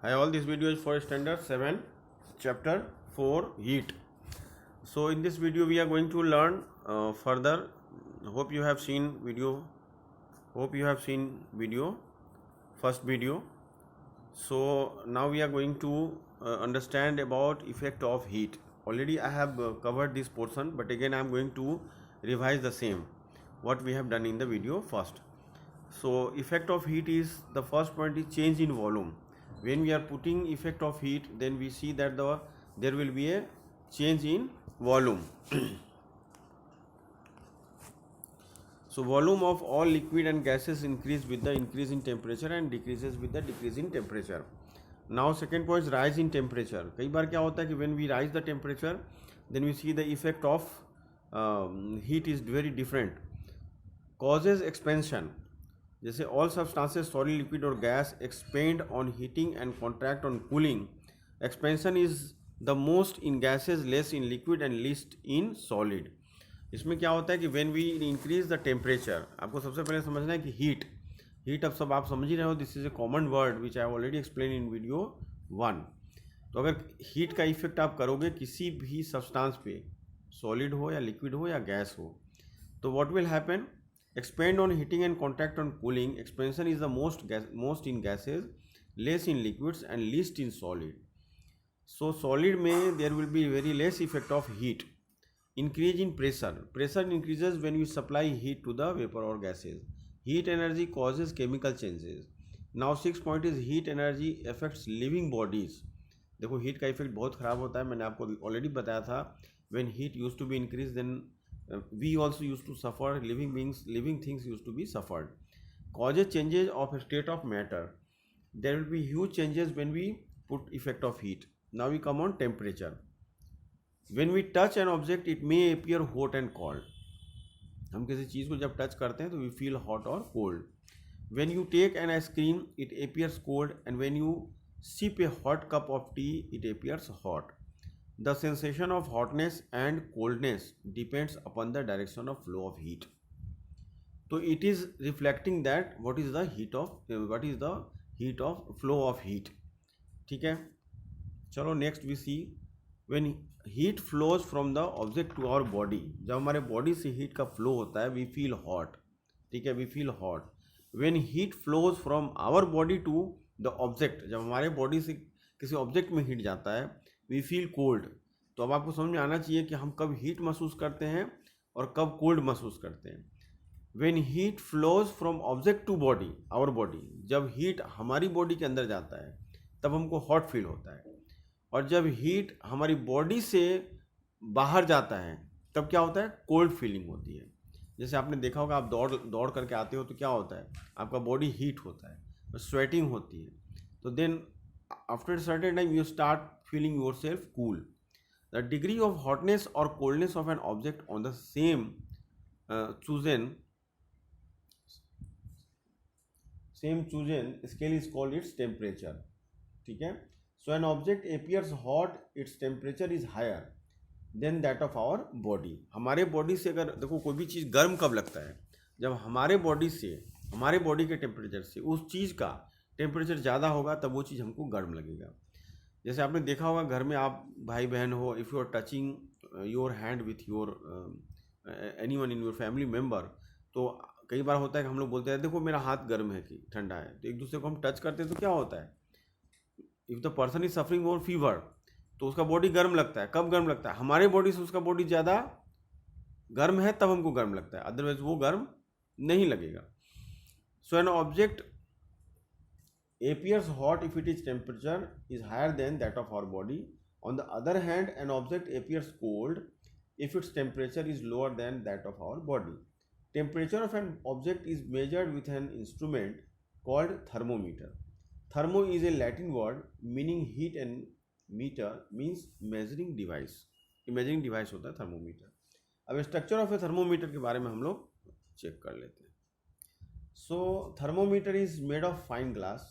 Hi, all this video is for standard 7 chapter 4 heat. So in this video we are going to learn further. Hope you have seen video. First video. So now we are going to understand about effect of heat. Already I have covered this portion, but again I am going to revise the same what we have done in the video first. So effect of heat is, the first point is change in volume. When we are putting effect of heat, then we see that there will be a change in volume. So volume of all liquid and gases increase with the increase in temperature and decreases with the decrease in temperature. Now second point is rise in temperature. कई बार क्या होता है कि when we rise the temperature, then we see the effect of heat is very different. Causes expansion. जैसे all substances, solid, liquid और gas expand on heating and contract on cooling. Expansion is the most in gases, less in liquid and least in solid. इसमें क्या होता है कि when we increase the temperature, आपको सबसे पहले समझना है कि heat अब सब आप समझ ही रहे हो. This is A common word which I already explain in video 1. तो अगर हीट का इफेक्ट आप करोगे किसी भी सब्सटेंस पे, सॉलिड हो या लिक्विड हो या गैस हो, तो what will happen? Expand on heating and contact on cooling. Expansion is the most in gases, less in liquids and least in solid. So solid में there will be very less effect of heat. Increase in pressure. Pressure increases when you supply heat to the vapor or gases. Heat energy causes chemical changes. Now 6 point is heat energy affects living bodies. देखो heat का effect बहुत ख़राब होता है. मैंने आपको already बताया था. When heat used to be increased, then we also used to suffer. Living things used to be suffered. Causes changes of state of matter. There will be huge changes when we put effect of heat. Now we come on temperature. When we touch an object, it may appear hot and cold. हम किसी चीज़ को जब touch करते हैं तो we feel hot or cold. When you take an ice cream, it appears cold, and when you sip a hot cup of tea, it appears hot. The sensation of hotness and coldness depends upon the direction of flow of heat. तो it is reflecting that what is the heat of flow of heat. ठीक है, चलो next we see when heat flows from the object to our body. जब हमारे body से heat का flow होता है we feel hot. ठीक है, we feel hot. When heat flows from our body to the object, जब हमारे बॉडी से किसी ऑब्जेक्ट में हीट जाता है we feel cold. तो अब आपको समझ में आना चाहिए कि हम कब हीट महसूस करते हैं और कब कोल्ड महसूस करते हैं. When heat flows from object to body, our body, जब हीट हमारी बॉडी के अंदर जाता है तब हमको हॉट फील होता है, और जब हीट हमारी बॉडी से बाहर जाता है तब क्या होता है? कोल्ड फीलिंग होती है. जैसे आपने देखा होगा, आप दौड़ करके आते हो तो क्या होता है? आपका बॉडी हीट होता है, स्वेटिंग होती है. तो then after certain time you start feeling your self cool. The degree of hotness और coldness of an object on the same chosen scale is called its temperature. ठीक है. So an object appears hot, its temperature is higher than that of our body. हमारे body से अगर देखो कोई भी चीज़ गर्म कब लगता है? जब हमारे बॉडी के टेम्परेचर से उस चीज़ का टेम्परेचर ज़्यादा होगा तब वो चीज़ हमको गर्म लगेगा. जैसे आपने देखा होगा घर में आप भाई बहन हो, if you are touching your hand with your anyone in your family member, तो कई बार होता है कि हम लोग बोलते हैं देखो मेरा हाथ गर्म है कि ठंडा है. तो एक दूसरे को हम टच करते हैं तो क्या होता है? If the person is suffering और फीवर, तो उसका बॉडी गर्म लगता है. कब गर्म लगता है? हमारे बॉडी से उसका बॉडी ज़्यादा गर्म है तब हमको गर्म लगता है, अदरवाइज वो गर्म नहीं लगेगा. So an object appears hot if its temperature is higher than that of our body. On the other hand, an object appears cold if its temperature is lower than that of our body. Temperature of an object is measured with an instrument called thermometer. Thermo is a Latin word meaning heat and meter means measuring device. Measuring device होता है thermometer. अब structure of a thermometer के बारे में हम लोग check कर लेते हैं. So thermometer is made of fine glass.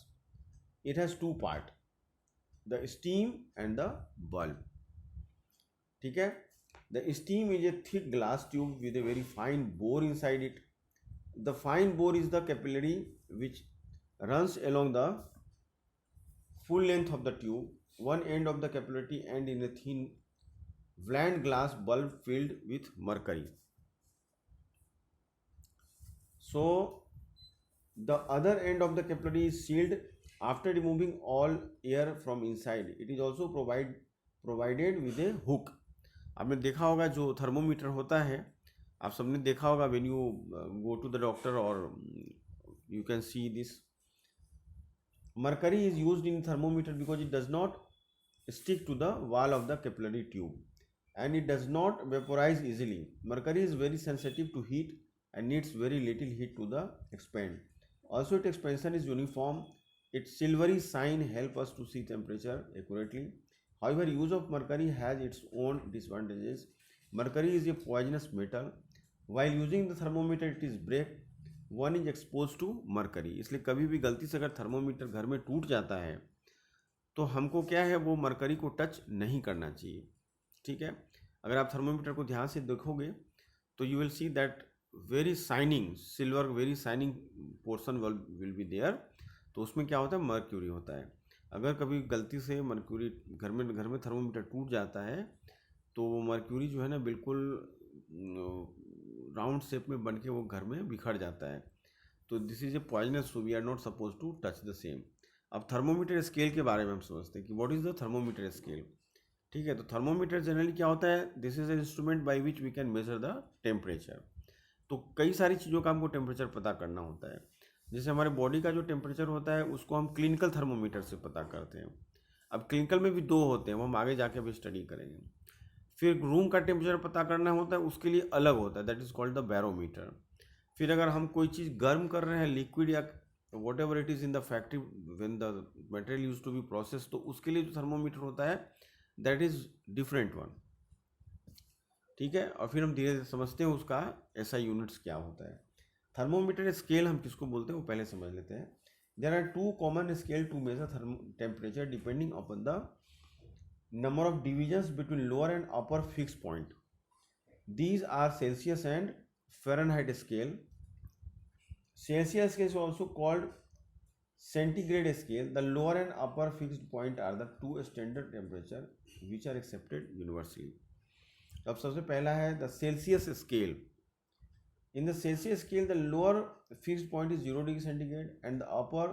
It has two parts, the steam and the bulb. ठीक है. The steam is a thick glass tube with a very fine bore inside it. The fine bore is the capillary which runs along the full length of the tube, one end of the capillary end in a thin bland glass bulb filled with mercury. So the other end of the capillary is sealed after removing all air from inside. It is also provided with a hook. आपने देखा होगा जो thermometer होता है, आप सबने देखा होगा when you go to the doctor or you can see this. Mercury is used in thermometer because it does not stick to the wall of the capillary tube and it does not vaporize easily. Mercury is very sensitive to heat and needs very little heat to the expand. Also, its expansion is uniform. Its silvery sign help us to see temperature accurately. However, use of mercury has its own disadvantages. Mercury is a poisonous metal. While using the thermometer, it is break. One is exposed to mercury. इसलिए कभी भी गलती से अगर thermometer घर में टूट जाता है तो हमको क्या है, वो मरकरी को टच नहीं करना चाहिए. ठीक है, अगर आप थर्मोमीटर को ध्यान से देखोगे तो you will see that very shining silver, very shining portion will be there. तो उसमें क्या होता है, मर्क्यूरी होता है. अगर कभी गलती से मर्क्यूरी घर में थर्मोमीटर टूट जाता है तो वो मर्क्यूरी जो है ना बिल्कुल राउंड शेप में बन के वो घर में बिखर जाता है. तो this is a poisonous, so we are not suppose to touch the same. अब थर्मोमीटर स्केल के बारे में हम समझते हैं कि what is the thermometer scale. ठीक है, तो थर्मोमीटर जनरली क्या होता है, this is a instrument by which we can measure the temperature. तो कई सारी चीज़ों का हमको टेम्परेचर पता करना होता है. जैसे हमारे बॉडी का जो टेम्परेचर होता है उसको हम क्लिनिकल थर्मोमीटर से पता करते हैं. अब क्लिनिकल में भी दो होते हैं, वो हम आगे जाके भी स्टडी करेंगे. फिर रूम का टेम्परेचर पता करना होता है, उसके लिए अलग होता है, that is called the barometer. फिर अगर हम कोई चीज़ गर्म कर रहे हैं, लिक्विड या whatever it is in the factory when the material use to be process, तो उसके लिए जो थर्मोमीटर होता है दैट इज़ डिफरेंट वन. ठीक है, और फिर हम धीरे धीरे समझते हैं उसका एसआई यूनिट्स क्या होता है. थर्मोमीटर स्केल हम किसको बोलते हैं वो पहले समझ लेते हैं. There are two common scale to measure temperature depending upon the number of divisions between lower and upper fixed point. These are Celsius and Fahrenheit scale. Celsius scale is also called centigrade scale. The lower and upper fixed point are the two standard temperature which are accepted universally. अब सबसे पहला है the Celsius scale. In the Celsius scale, the lower fixed point is 0 degree centigrade and the upper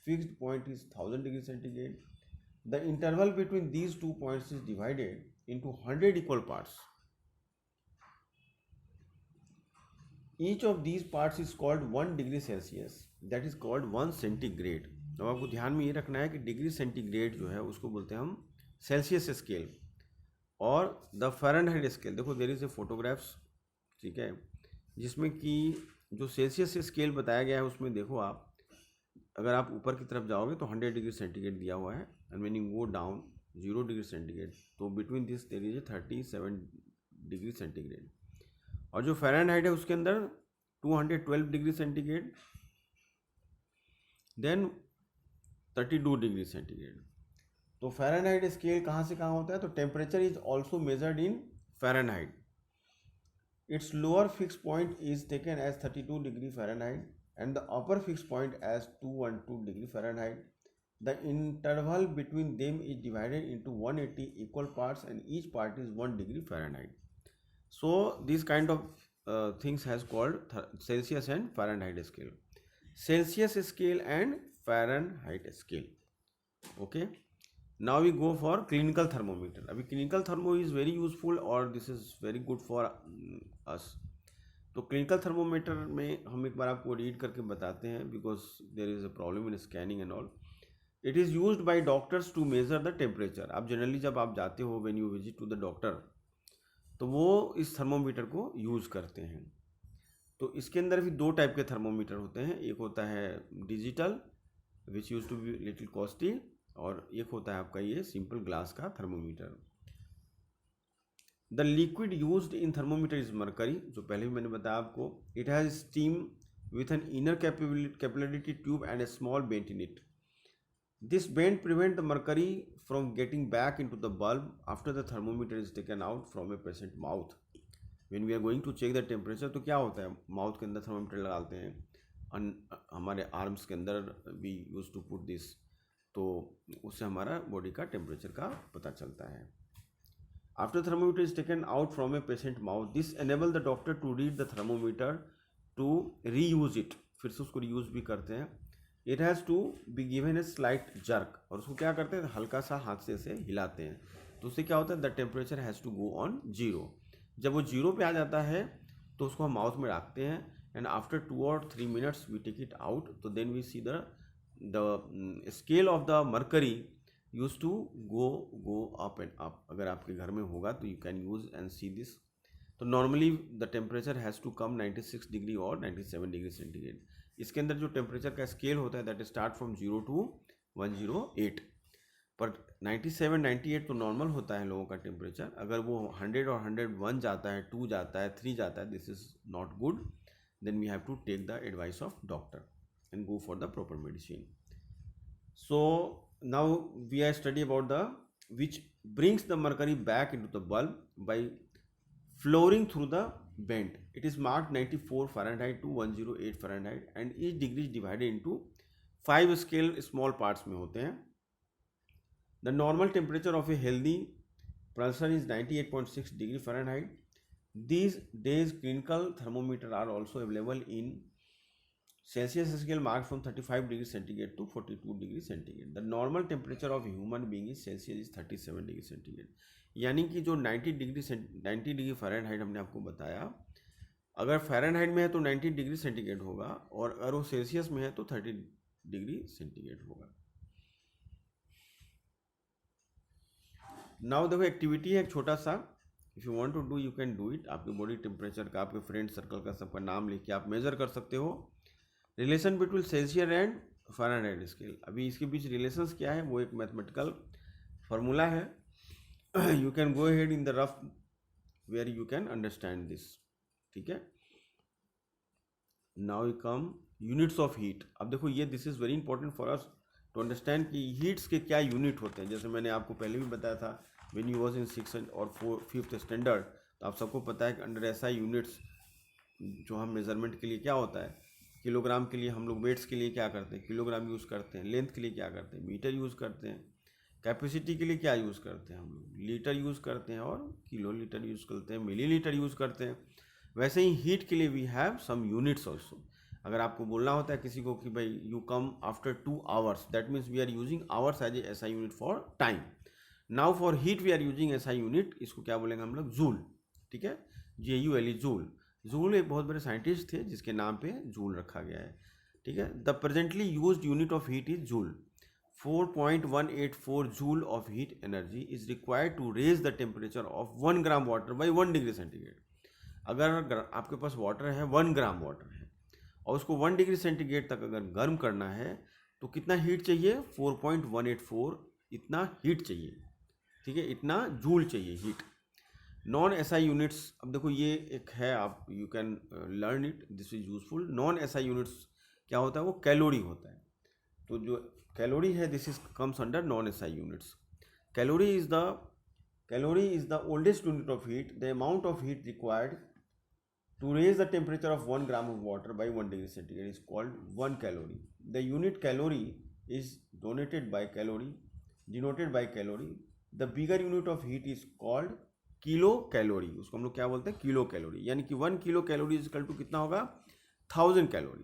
fixed point is 1000 degree centigrade. The interval between these 2 points is divided into 100 equal parts. Each of these parts is called 1 degree Celsius. That is called 1 centigrade. अब आपको ध्यान में ये रखना है कि degree centigrade जो है उसको बोलते हैं हम सेल्सियस स्केल. और द फ़ारेनहाइट स्केल, देखो देयर इज ए फोटोग्राफ्स, ठीक है, जिसमें कि जो सेल्सियस स्केल बताया गया है उसमें देखो आप, अगर आप ऊपर की तरफ जाओगे तो 100 डिग्री सेंटीग्रेड दिया हुआ है and when you go down 0 degree centigrade, तो between this there is a 37 degree centigrade. और जो फ़ारेनहाइट है उसके अंदर 212 degree centigrade, then 32 degree centigrade. तो फ़ारेनहाइट स्केल कहाँ से कहाँ होता है, तो temperature is also measured in Fahrenheit. Its lower fix point is taken as 32 degree Fahrenheit and the upper fixed point as 212 degree Fahrenheit. The interval between them is divided into 180 equal parts and each part is 1 degree Fahrenheit. So this kind of things has called Celsius and Fahrenheit scale. Celsius scale and Fahrenheit scale. Okay. Now we go for clinical thermometer. अभी clinical thermo is very useful or this is very good for us. तो clinical thermometer में हम एक बार आपको read करके बताते हैं because there is a problem in scanning and all. It is used by doctors to measure the temperature. आप जनरली जब आप जाते हो when you visit to the doctor तो वो इस थर्मोमीटर को यूज़ करते हैं. तो इसके अंदर भी दो टाइप के थर्मोमीटर होते हैं. एक होता है digital which use to be little costly, और एक होता है आपका ये सिंपल ग्लास का thermometer. The liquid used in thermometer is mercury, जो पहले भी मैंने बताया आपको. It has stem with an inner capillary tube and a small bent in it. This bent prevent the mercury from getting back into the bulb after the thermometer is taken out from a patient mouth. When we are going to check the temperature, तो क्या होता है, mouth के अंदर thermometer लगाते हैं, हमारे arms के अंदर we use to put this. तो उससे हमारा बॉडी का टेम्परेचर का पता चलता है। After thermometer is taken out from a patient mouth, this enable the doctor to read the thermometer to reuse it, फिर से उसको रीयूज भी करते हैं। It has to be given a slight jerk, और उसको क्या करते हैं, हल्का सा हाथ से इसे हिलाते हैं, तो उससे क्या होता है, the temperature has to go on zero. जब वो जीरो पे आ जाता है तो उसको हम माउथ में रखते हैं, and after 2 or 3 minutes we take it out, तो then we see the scale of the mercury use to go up and up. अगर आपके घर में होगा तो you can use and see this. तो normally the temperature has to come 96 degree और 97 degree centigrade. इसके अंदर जो टेम्परेचर का स्केल होता है दैट स्टार्ट फ्रॉम 0 to 108, पर 97 98 तो नॉर्मल होता है लोगों का टेम्परेचर। अगर वो 100 और 101 जाता है, 2 जाता है, 3 जाता है, this is not good, then we have to take the advice of doctor and go for the proper medicine. So now we are study about the which brings the mercury back into the bulb by flowing through the vent. It is marked 94 Fahrenheit to 108 Fahrenheit and each degree is divided into 5 scale small parts में होते हैं। The normal temperature of a healthy person is 98.6 degree Fahrenheit. These days clinical thermometer are also available in Celsius scale marked from 35 degree centigrade to 42 degree centigrade. The normal temperature of a human being is Celsius is 37 degree centigrade. यानी कि जो 90 degree Fahrenheit हमने आपको बताया, अगर Fahrenheit में है तो 90 डिग्री सेंटीग्रेड होगा, और अगर वो सेल्सियस में है तो 30 डिग्री सेंटीग्रेड होगा। नाउ देखो एक्टिविटी है एक छोटा सा, if you want to do you can do it. आपके बॉडी टेम्परेचर का, आपके फ्रेंड सर्कल का, सबका नाम लिख के आप मेजर कर सकते हो। Relation between Celsius and Fahrenheit scale, अभी इसके बीच रिलेशंस क्या है वो एक मैथमेटिकल फार्मूला है। You can go ahead in the rough where you can understand this, ठीक है। Now we come units of heat। अब देखो ये this is very important for us to understand कि heats के क्या यूनिट होते हैं। जैसे मैंने आपको पहले भी बताया था when you was in 6th और 5th स्टैंडर्ड, तो आप सबको पता है कि अंडर SI यूनिट्स जो हम मेजरमेंट के लिए क्या होता है, किलोग्राम के लिए हम लोग वेट्स के लिए क्या करते हैं, किलोग्राम यूज़ करते हैं, लेंथ के लिए क्या करते हैं, मीटर यूज़ करते हैं, कैपेसिटी के लिए क्या यूज़ करते हैं हम लोग, लीटर यूज़ करते हैं, और किलो लीटर यूज़ करते हैं, मिलीलीटर यूज़ करते हैं। वैसे ही हीट के लिए we have some units also. अगर आपको बोलना होता है किसी को कि भाई you come after 2 hours, that means we are using hours as a SI unit for time. Now for heat we are using SI unit, इसको क्या बोलेंगे हम लोग, जूल, ठीक है, JULE, जूल। जूल एक बहुत बड़े साइंटिस्ट थे जिसके नाम पे जूल रखा गया है, ठीक है। The presently used unit of heat is joule. 4.184 joule of heat energy is required to raise the temperature of 1 gram water by 1 degree centigrade। अगर आपके पास वाटर है, 1 ग्राम वाटर है, और उसको 1 डिग्री सेंटीग्रेड तक अगर गर्म करना है तो कितना हीट चाहिए, 4.184 इतना हीट चाहिए, ठीक है, इतना जूल चाहिए हीट। नॉन SI यूनिट्स, अब देखो ये एक है, आप you can learn it, this is useful. Non SI units क्या होता है, वो कैलोरी होता है। तो जो कैलोरी है this is comes under non SI units. Calorie is the oldest unit of heat. The amount of heat required to raise the temperature of 1 gram of water by 1 degree centigrade is called 1 calorie। The unit calorie is denoted by calorie। The bigger unit of heat is called kilo calorie, उसको हम लोग क्या बोलते हैं, kilo calorie. यानी कि 1 kilo calorie is equal to कितना होगा, 1000 कैलोरी।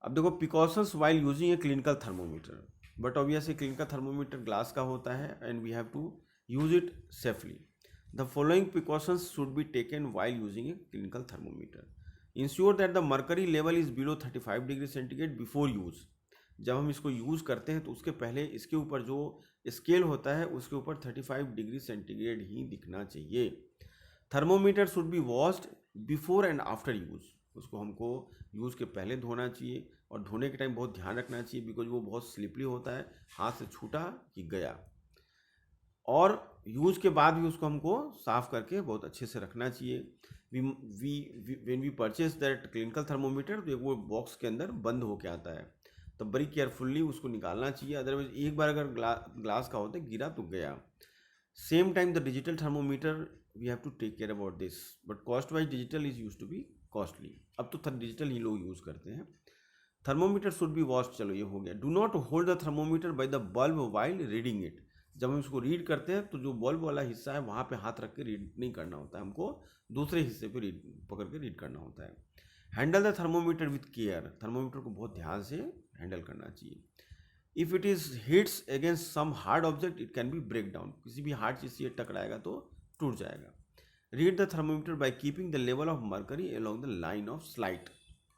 अब देखो precautions while using a clinical thermometer, but obviously clinical thermometer glass का होता है and we have to use it safely. The following precautions should be taken while using a clinical thermometer. Ensure that the mercury level is below 35 degree centigrade before use. जब हम इसको use करते हैं तो उसके पहले इसके ऊपर जो स्केल होता है उसके ऊपर 35 डिग्री सेंटीग्रेड ही दिखना चाहिए। Thermometer should be washed before and after use. उसको हमको यूज़ के पहले धोना चाहिए, और धोने के टाइम बहुत ध्यान रखना चाहिए बिकॉज वो बहुत स्लिपरी होता है, हाथ से छूटा कि गया। और यूज़ के बाद भी उसको हमको साफ़ करके बहुत अच्छे से रखना चाहिए। When we purchase that clinical thermometer, तो वो बॉक्स के अंदर बंद होके आता है, तो बड़ी केयरफुल्ली उसको निकालना चाहिए, अदरवाइज एक बार अगर ग्लास का होता है गिरा तो गया। Same time the digital thermometer we have to take care about this, but cost wise digital is use to be costly. अब तो डिजिटल ही लोग यूज़ करते हैं। थर्मोमीटर शुड बी वॉश्ड, चलो ये हो गया। Do not hold the thermometer by the bulb while reading it, जब हम इसको रीड करते हैं तो जो बल्ब वाला हिस्सा है वहाँ पे हाथ रख के रीड नहीं करना होता है, हमको दूसरे हिस्से पे रीड पकड़ के रीड करना होता है। Handle the thermometer with care, thermometer को बहुत ध्यान से हैंडल करना चाहिए। If it is hits against some hard object it can be break down, किसी भी हार्ड चीज़ से टकराएगा तो टूट जाएगा। Read the thermometer by keeping the level of mercury along the line of slight,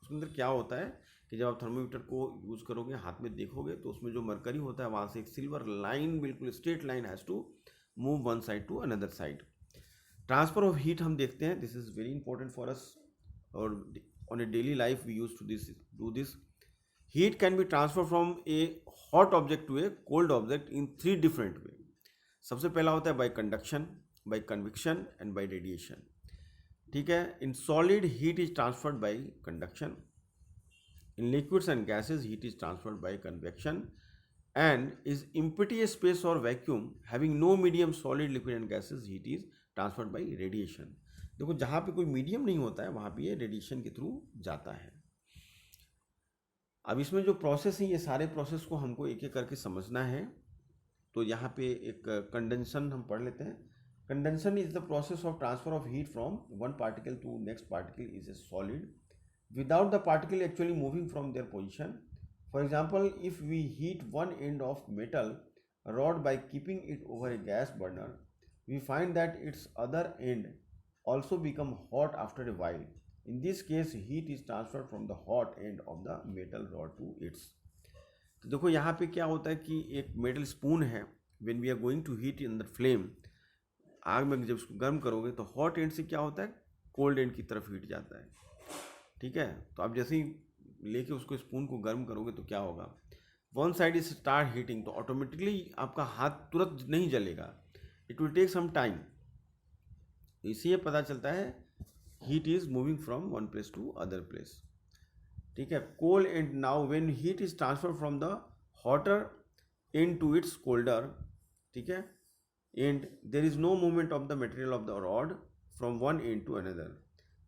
उसके अंदर क्या होता है कि जब आप थर्मोमीटर को यूज़ करोगे, हाथ में देखोगे, तो उसमें जो मरकरी होता है वहाँ से एक सिल्वर लाइन, बिल्कुल straight line has to move one side to another side. Transfer of heat हम देखते हैं, this is very important for us, और on a daily life we use to do this. Heat can be transfer from a hot object to a cold object in 3 different way. सबसे पहला होता है by conduction, by convection and by radiation. ठीक है, in solid heat is transferred by conduction, in liquids and gases heat is transferred by convection, and is empty space or vacuum having no medium solid liquid and gases heat is transferred by radiation। देखो जहाँ पे कोई medium नहीं होता है वहाँ पे ये रेडिएशन के थ्रू जाता है। अब इसमें जो प्रोसेस है, ये सारे प्रोसेस को हमको एक एक करके समझना है। तो यहाँ पे एक कंडेंसन हम पढ़ लेते हैं। Condensation is the process of transfer of heat from one particle to next particle is a solid without the particle actually moving from their position. For example, if we heat one end of metal rod by keeping it over a gas burner, we find that its other end also become hot after a while. In this case, heat is transferred from the hot end of the metal rod to its। तो देखो यहाँ पे क्या होता है कि एक metal spoon है, when we are going to heat in the flame, आग में जब उसको गर्म करोगे तो हॉट एंड से क्या होता है, कोल्ड एंड की तरफ हीट जाता है। ठीक है, तो आप जैसे ही लेके उसको स्पून को गर्म करोगे तो क्या होगा, one side is start heating, तो ऑटोमेटिकली आपका हाथ तुरंत नहीं जलेगा, it will take some time. इसलिए पता चलता है heat is moving from one place to other place. ठीक है, cold end, now when heat is transfer from the hotter end to its colder, ठीक है, and there is no movement of the material of the rod from one end to another.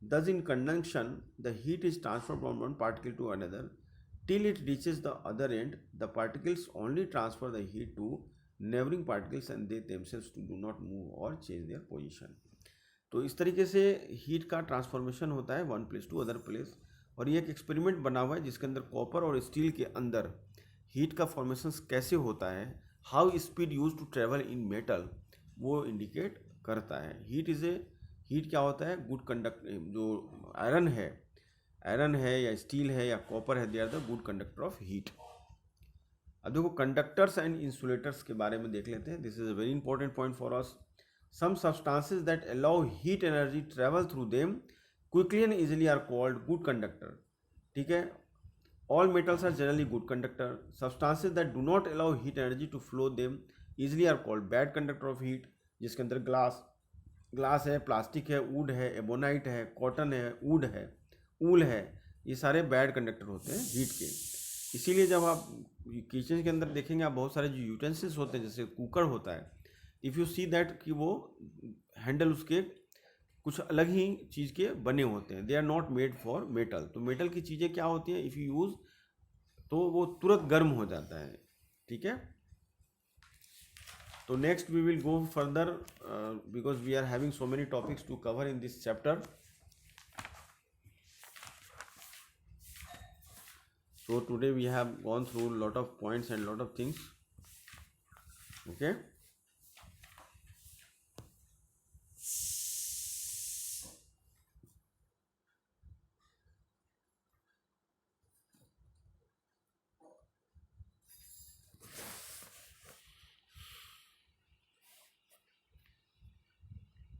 Thus, in conduction, the heat is transferred from one particle to another till it reaches the other end. The particles only transfer the heat to neighboring particles and they themselves do not move or change their position. तो इस तरीके से heat का transformation होता है one place to other place. और ये एक एक्सपेरिमेंट बना हुआ है जिसके अंदर कॉपर और स्टील के अंदर हीट का फॉर्मेशन कैसे होता है, how speed use to travel in metal, वो इंडिकेट करता है। हीट क्या होता है, गुड कंडक्ट, जो आयरन है या स्टील है या कॉपर है, they are the good conductor of heat. अब देखो कंडक्टर्स एंड इंसुलेटर्स के बारे में देख लेते हैं। This is a very important point for us. Some substances that allow heat energy travel through them quickly and easily are called good conductor. ठीक है, all metals are generally good conductor. Substances that do not allow heat energy to flow them easily are called bad conductor of heat, जिसके अंदर glass है, plastic है, would है, ebonite है, cotton है, would है, ऊल है, ये सारे बैड कंडक्टर होते हैं हीट के। इसीलिए जब आप किचन के अंदर देखेंगे, आप बहुत सारे जो यूटेंसिल्स होते हैं, जैसे कुकर होता है, इफ़ यू सी दैट कि वो हैंडल उसके कुछ अलग ही चीज़ के बने होते हैं, they are not made for metal. तो मेटल की चीज़ें क्या होती हैं, इफ़ यू यूज़ तो वो तुरंत गर्म हो जाता है। ठीक है, तो next we will go further because we are having so many topics to cover in this chapter. So today we have gone through a lot of points and lot of things. Okay.